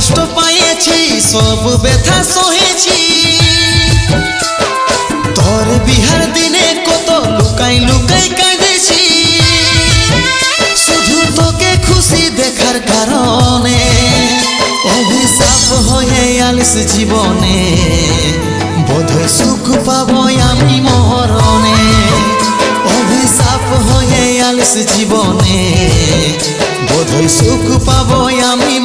কষ্ট পাইছি সব ব্যথা সহেছি তোর বিহার দিনে কত লুকাই লুকাই কাঁদেছি শুধু তোকে খুশি দেখার কারণে অভিশাপ হয়ে আলিস জীবনে বোধহয় সুখ পাবো আমি মরণে অভিশাপ হয়ে আলিস জীবনে বোধহয় সুখ পাবো আমি